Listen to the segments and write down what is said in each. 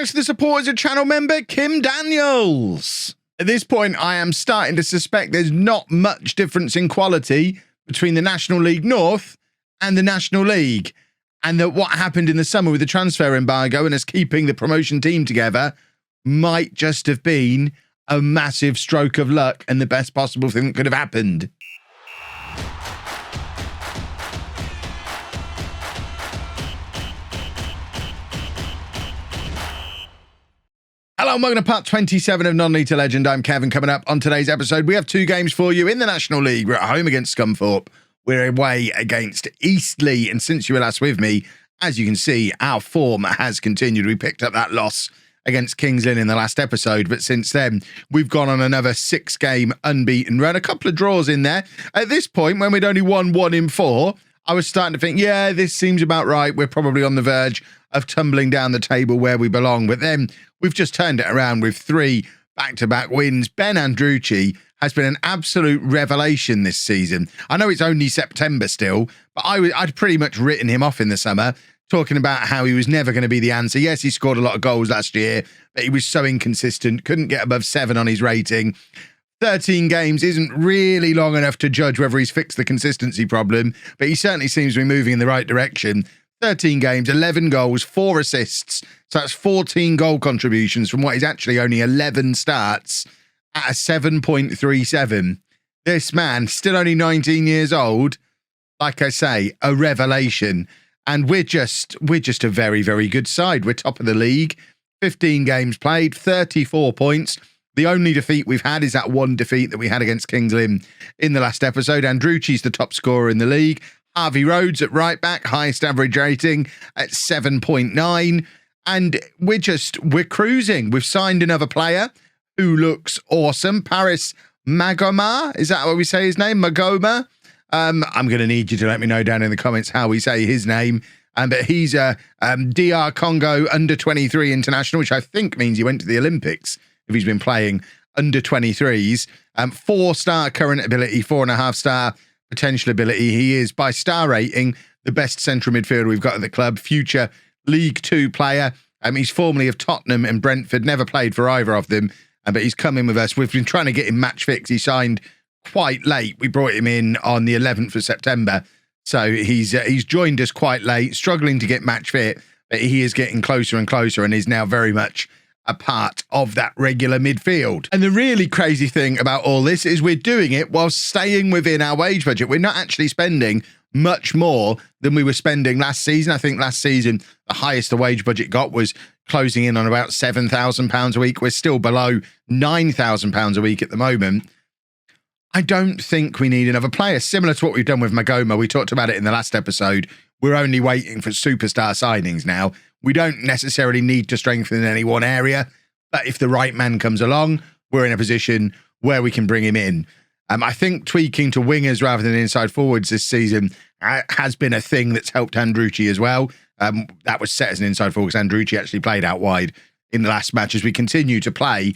Thanks to the support as a channel member, Kim Daniels. At this point, I am starting to suspect there's not much difference in quality between the National League North and the National League, and that what happened in the summer with the transfer embargo and us keeping the promotion team together might just have been a massive stroke of luck and the best possible thing that could have happened. Hello and welcome to part 27 of Non-League to Legend. I'm Kevin. Coming up on today's episode, we have two games for you in the National League. We're at home against Scunthorpe. We're away against Eastleigh. And since you were last with me, as you can see, our form has continued. We picked up that loss against Kings Lynn in the last episode, but since then, we've gone on another 6-game unbeaten run. A couple of draws in there. At this point, when we'd only won 1 in 4, I was starting to think, yeah, this seems about right. We're probably on the verge of tumbling down the table where we belong. But then we've just turned it around with 3 back-to-back wins. Ben Andrucci has been an absolute revelation this season. I know it's only September still, but I'd pretty much written him off in the summer, talking about how he was never going to be the answer. Yes, he scored a lot of goals last year, but he was so inconsistent, couldn't get above 7 on his rating. 13 games isn't really long enough to judge whether he's fixed the consistency problem, but he certainly seems to be moving in the right direction. 13 games, 11 goals, 4 assists. So that's 14 goal contributions from what is actually only 11 starts at a 7.37. This man, still only 19 years old, like I say, a revelation. And we're just a very, very good side. We're top of the league, 15 games played, 34 points. The only defeat we've had is that 1 defeat that we had against Kings Lynn in the last episode. Andrucci's the top scorer in the league. Harvey Rhodes at right back, highest average rating at 7.9. And we're cruising. We've signed another player who looks awesome. Paris Magoma, is that what we say his name? Magoma? I'm going to need you to let me know down in the comments how we say his name. But he's a DR Congo under-23 international, which I think means he went to the Olympics if he's been playing under-23s. 4-star current ability, 4.5-star potential ability. He is, by star rating, the best central midfielder we've got at the club. Future League 2 player. He's formerly of Tottenham and Brentford, never played for either of them, but he's come in with us. We've been trying to get him match fixed. He signed quite late. We brought him in on the 11th of September. So he's joined us quite late, struggling to get match fit, but he is getting closer and closer and is now very much a part of that regular midfield. And the really crazy thing about all this is we're doing it while staying within our wage budget. We're not actually spending much more than we were spending last season. I think last season, the highest the wage budget got was closing in on about £7,000 a week. We're still below £9,000 a week at the moment. I don't think we need another player. Similar to what we've done with Magoma. We talked about it in the last episode. We're only waiting for superstar signings now. We don't necessarily need to strengthen in any one area, but if the right man comes along, we're in a position where we can bring him in. I think tweaking to wingers rather than inside forwards this season has been a thing that's helped Andrucci as well. That was set as an inside forward because Andrucci actually played out wide in the last match. As we continue to play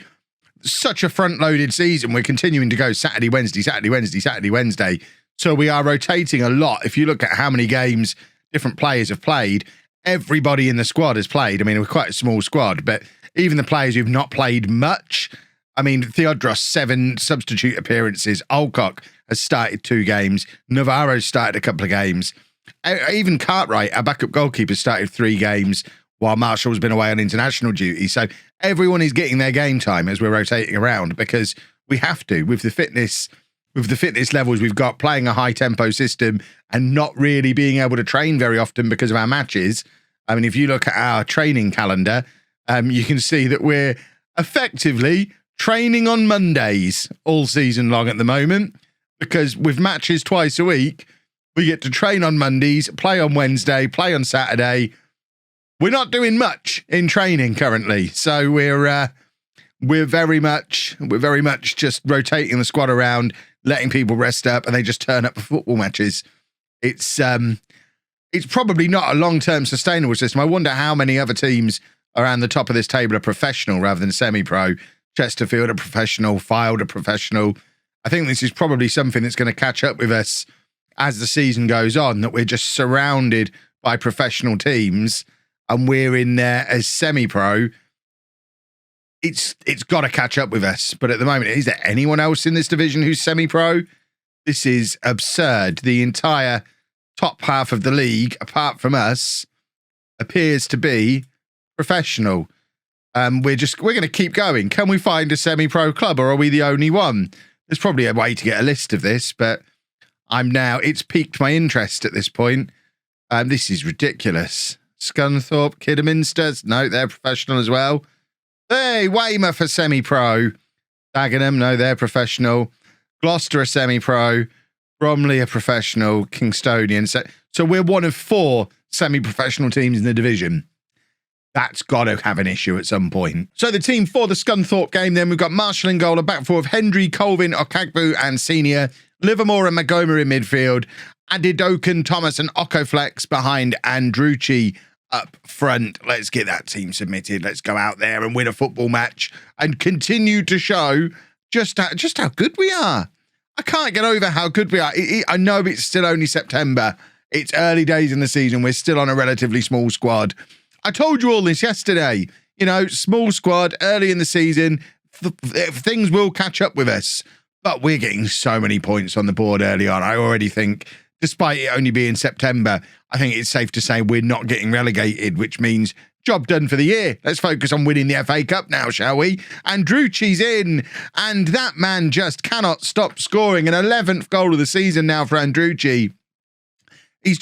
such a front-loaded season, we're continuing to go Saturday, Wednesday, Saturday, Wednesday, Saturday, Wednesday. So we are rotating a lot. If you look at how many games different players have played, everybody in the squad has played. I mean, we're quite a small squad, but even the players who've not played much, I mean, Theodros, 7 substitute appearances. Alcock has started 2 games. Navarro's started a couple of games. Even Cartwright, our backup goalkeeper, started 3 games while Marshall's been away on international duty. So everyone is getting their game time as we're rotating around because we have to with the fitness levels we've got, playing a high tempo system and not really being able to train very often because of our matches. I mean, if you look at our training calendar, you can see that we're effectively training on Mondays all season long at the moment, because with matches twice a week, we get to train on Mondays, play on Wednesday, play on Saturday. We're not doing much in training currently, so we're very much just rotating the squad around, letting people rest up, and they just turn up for football matches. It's probably not a long-term sustainable system. I wonder how many other teams around the top of this table are professional rather than semi-pro. Chesterfield are professional, Fylde are professional. I think this is probably something that's going to catch up with us as the season goes on, that we're just surrounded by professional teams and we're in there as semi-pro it's got to catch up with us. But at the moment, is there anyone else in this division who's semi-pro? This is absurd. The entire top half of the league, apart from us, appears to be professional. We're going to keep going. Can we find a semi-pro club, or are we the only one? There's probably a way to get a list of this, but it's piqued my interest at this point. This is ridiculous. Scunthorpe, Kidderminster, no, they're professional as well. Hey, Weymouth are semi-pro. Dagenham, no, they're professional. Gloucester are semi-pro. Bromley are professional. Kingstonian. So we're one of 4 semi-professional teams in the division. That's got to have an issue at some point. So the team for the Scunthorpe game then, we've got Marshall in goal, a back four of Hendry, Colvin, Okagbu and Senior, Livermore and Magoma in midfield, Adidokan, Thomas and Okoflex behind Andrucci up front. Let's get that team submitted. Let's go out there and win a football match and continue to show just how good we are. I can't get over how good we are. I know it's still only September. It's early days in the season. We're still on a relatively small squad. I told you all this yesterday. You know, small squad, early in the season, things will catch up with us. But we're getting so many points on the board early on. I already think, despite it only being September, I think it's safe to say we're not getting relegated, which means job done for the year. Let's focus on winning the FA Cup now, shall we? Andrucci's in, and that man just cannot stop scoring. An 11th goal of the season now for Andrucci. He's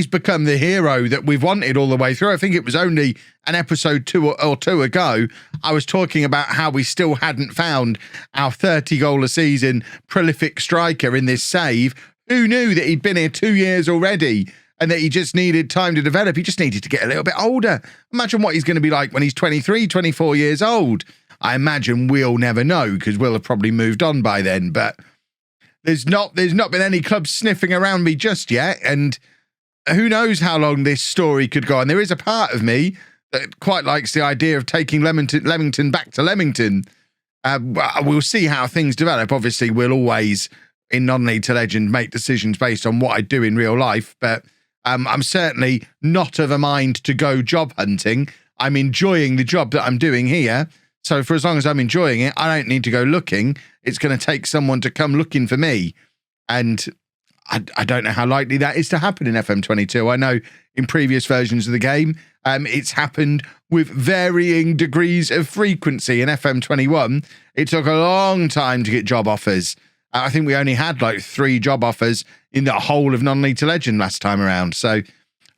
become the hero that we've wanted all the way through. I think it was only an episode 2 or 2 ago, I was talking about how we still hadn't found our 30-goal-a-season prolific striker in this save. Who knew that he'd been here 2 years already and that he just needed time to develop? He just needed to get a little bit older. Imagine what he's going to be like when he's 23, 24 years old. I imagine we'll never know because we'll have probably moved on by then. But there's not been any clubs sniffing around me just yet, and who knows how long this story could go on. There is a part of me that quite likes the idea of taking Leamington back to Leamington. We'll see how things develop. Obviously, we'll always, in non-league to legend, make decisions based on what I do in real life. But I'm certainly not of a mind to go job hunting. I'm enjoying the job that I'm doing here. So for as long as I'm enjoying it, I don't need to go looking. It's going to take someone to come looking for me. And I don't know how likely that is to happen in FM22. I know in previous versions of the game, it's happened with varying degrees of frequency. In FM21, it took a long time to get job offers. I think we only had like 3 job offers in the whole of non-league to legend last time around. So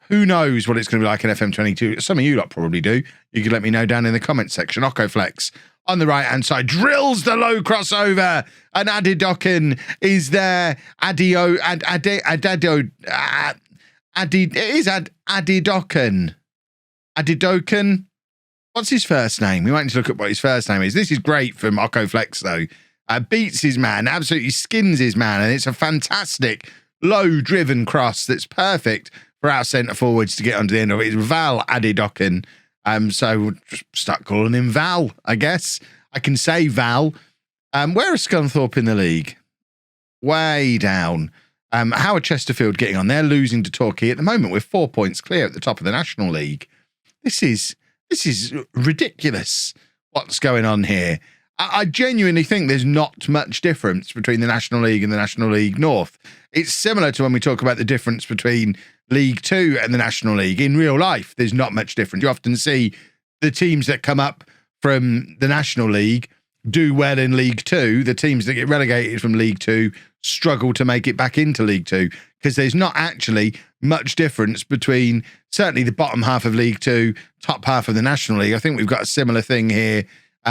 who knows what it's going to be like in FM22. Some of you lot probably do. You can let me know down in the comments section. Okoflex on the right-hand side drills the low crossover, and Adidokan is there. Adidokan. What's his first name? We might need to look at what his first name is. This is great from Okoflex, though. Beats his man, absolutely skins his man, and it's a fantastic low-driven cross that's perfect for our centre forwards to get onto the end of it. It's Val Adidokan. So we'll just start calling him Val, I guess. I can say Val. Where is Scunthorpe in the league? Way down. How are Chesterfield getting on? They're losing to Torquay at the moment. We're 4 points clear at the top of the National League. This is ridiculous what's going on here. I genuinely think there's not much difference between the National League and the National League North. It's similar to when we talk about the difference between League 2 and the National League. In real life, there's not much difference. You often see the teams that come up from the National League do well in League 2. The teams that get relegated from League 2 struggle to make it back into League 2 because there's not actually much difference between certainly the bottom half of League 2, top half of the National League. I think we've got a similar thing here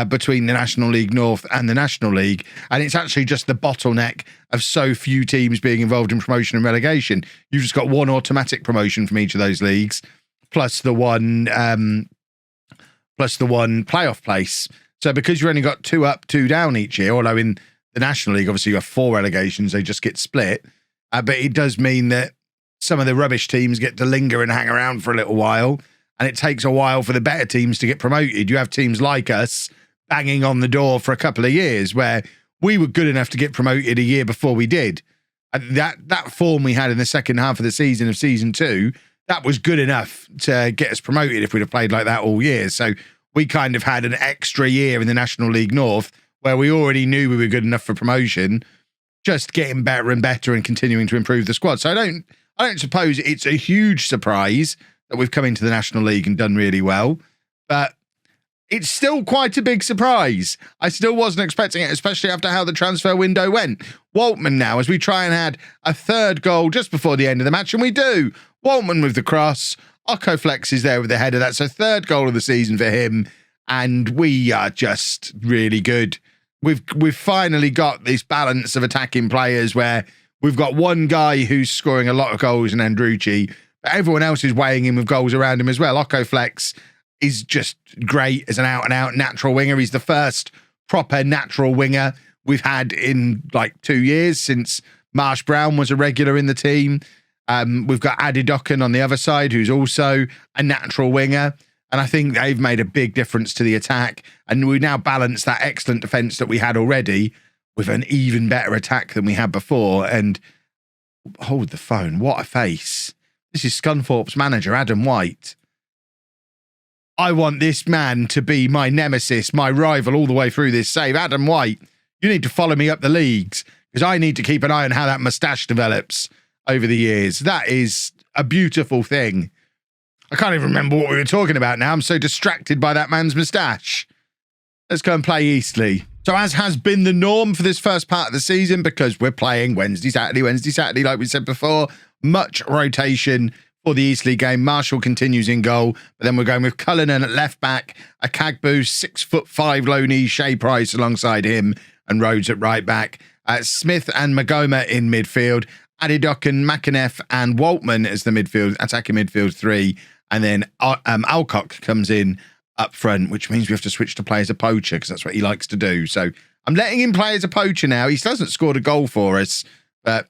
between the National League North and the National League. And it's actually just the bottleneck of so few teams being involved in promotion and relegation. You've just got one automatic promotion from each of those leagues, plus the one playoff place. So because you've only got 2 up, 2 down each year, although in the National League, obviously you have 4 relegations, they just get split. But it does mean that some of the rubbish teams get to linger and hang around for a little while. And it takes a while for the better teams to get promoted. You have teams like us banging on the door for a couple of years where we were good enough to get promoted a year before we did. And that form we had in the second half of the season of season 2, that was good enough to get us promoted if we'd have played like that all year. So we kind of had an extra year in the National League North where we already knew we were good enough for promotion, just getting better and better and continuing to improve the squad. So I don't suppose it's a huge surprise that we've come into the National League and done really well, but it's still quite a big surprise. I still wasn't expecting it, especially after how the transfer window went. Waltman now, as we try and add a third goal just before the end of the match, and we do. Waltman with the cross. Occo Flex is there with the header. That's a third goal of the season for him, and we are just really good. We've finally got this balance of attacking players where we've got one guy who's scoring a lot of goals in Andrucci, but everyone else is weighing in with goals around him as well. Occo Flex is just great as an out-and-out natural winger. He's the first proper natural winger we've had in like 2 years since Marsh Brown was a regular in the team. We've got Adidokan on the other side, who's also a natural winger. And I think they've made a big difference to the attack. And we now balance that excellent defence that we had already with an even better attack than we had before. And hold the phone. What a face. This is Scunthorpe's manager, Adam White. I want this man to be my nemesis, my rival all the way through this save. Adam White, you need to follow me up the leagues because I need to keep an eye on how that moustache develops over the years. That is a beautiful thing. I can't even remember what we were talking about now. I'm so distracted by that man's moustache. Let's go and play Eastleigh. So as has been the norm for this first part of the season, because we're playing Wednesday, Saturday, like we said before, much rotation for the Eastleigh game. Marshall continues in goal, but then we're going with Cullinan at left back, a Kagbu, 6'5" low knee, Shea Price alongside him, and Rhodes at right back. Smith and Magoma in midfield, Adidokan, McAneff and Waltman as the midfield, attacking midfield three, and then Alcock comes in up front, which means we have to switch to play as a poacher because that's what he likes to do. So I'm letting him play as a poacher now. He hasn't scored a goal for us, but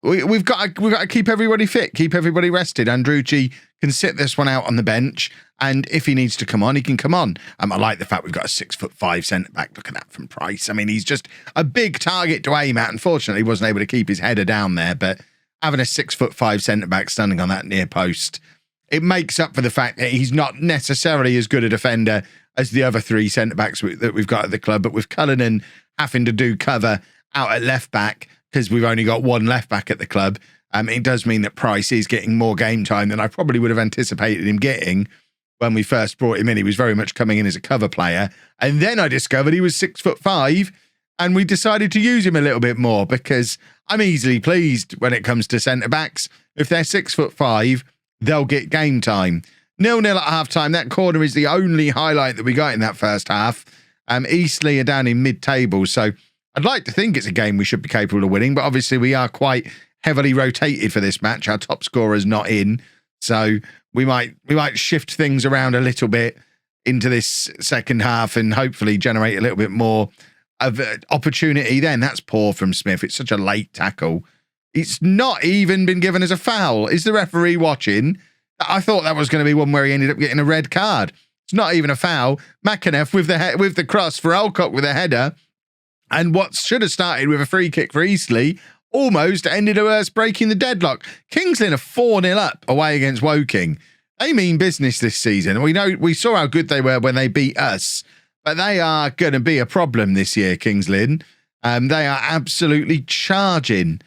we've got to keep everybody fit, keep everybody rested. Andrucci can sit this one out on the bench, and if he needs to come on, he can come on. I like the fact we've got a 6'5" centre back. Look at that from Price. I mean, he's just a big target to aim at. Unfortunately, he wasn't able to keep his header down there, but having a 6'5" centre back standing on that near post, it makes up for the fact that he's not necessarily as good a defender as the other three centre backs that we've got at the club. But with Cullinan having to do cover out at left back, because we've only got one left back at the club, it does mean that Price is getting more game time than I probably would have anticipated him getting when we first brought him in. He was very much coming in as a cover player. And then I discovered he was 6'5", and we decided to use him a little bit more because I'm easily pleased when it comes to centre-backs. If they're 6'5", they'll get game time. 0-0 at half-time. That corner is the only highlight that we got in that first half. Eastleigh are down in mid-table, so I'd like to think it's a game we should be capable of winning, but obviously we are quite heavily rotated for this match. Our top scorer's not in, so we might shift things around a little bit into this second half and hopefully generate a little bit more of opportunity then. That's poor from Smith. It's such a late tackle. It's not even been given as a foul. Is the referee watching? I thought that was going to be one where he ended up getting a red card. It's not even a foul. McAneff with the cross for Alcock with a header. And what should have started with a free kick for Eastleigh almost ended up us breaking the deadlock. Kings Lynn are 4-0 up away against Woking. They mean business this season. We saw how good they were when they beat us, but they are going to be a problem this year, Kings Lynn. They are absolutely charging.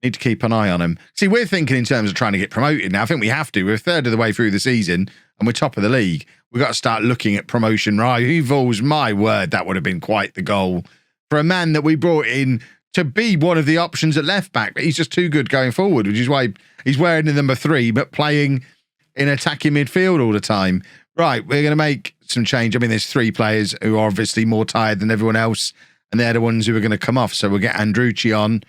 Need to keep an eye on them. See, we're thinking in terms of trying to get promoted now. I think we have to. We're a third of the way through the season and we're top of the league. We've got to start looking at promotion rivals. My word, that would have been quite the goal for a man that we brought in to be one of the options at left back, but he's just too good going forward, which is why he's wearing the number 3, but playing in attacking midfield all the time. Right, we're going to make some change. I mean, there's 3 players who are obviously more tired than everyone else, and they're the ones who are going to come off. So we'll get Andrucci on.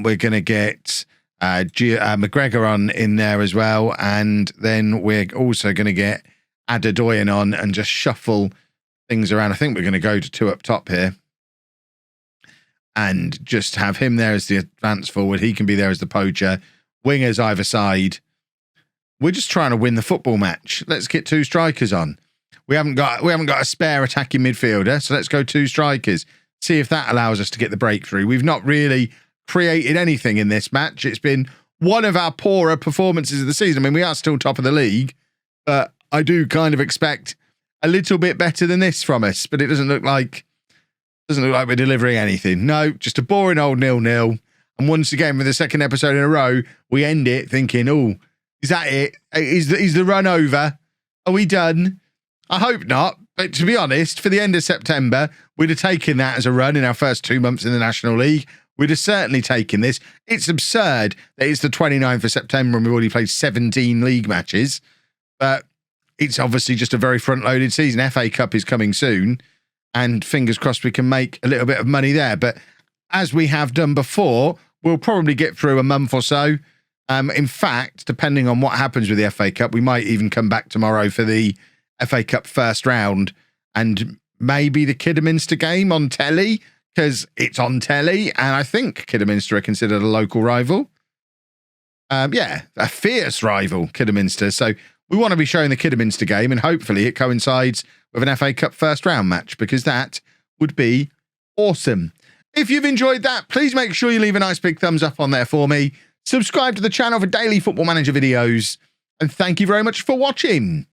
We're going to get McGregor on in there as well, and then we're also going to get Adedoyan on and just shuffle things around. I think we're going to go to 2 up top here and just have him there as the advance forward. He can be there as the poacher. Wingers either side. We're just trying to win the football match. Let's get 2 strikers on. We haven't got a spare attacking midfielder, so let's go 2 strikers. See if that allows us to get the breakthrough. We've not really created anything in this match. It's been one of our poorer performances of the season. I mean, we are still top of the league, but I do kind of expect a little bit better than this from us, but it doesn't look like we're delivering anything. No, just a boring old 0-0. And once again, with the second episode in a row, we end it thinking, oh, is that it? Is the run over? Are we done? I hope not. But to be honest, for the end of September, we'd have taken that as a run in our first 2 months in the National League. We'd have certainly taken this. It's absurd that it's the 29th of September and we've already played 17 league matches. But it's obviously just a very front-loaded season. FA Cup is coming soon. And fingers crossed we can make a little bit of money there. But as we have done before, we'll probably get through a month or so. In fact, depending on what happens with the FA Cup, we might even come back tomorrow for the FA Cup first round and maybe the Kidderminster game on telly, because it's on telly. And I think Kidderminster are considered a local rival. Yeah, a fierce rival, Kidderminster. So we want to be showing the Kidderminster game, and hopefully it coincides with an FA Cup first round match, because that would be awesome. If you've enjoyed that, please make sure you leave a nice big thumbs up on there for me. Subscribe to the channel for daily Football Manager videos. And thank you very much for watching.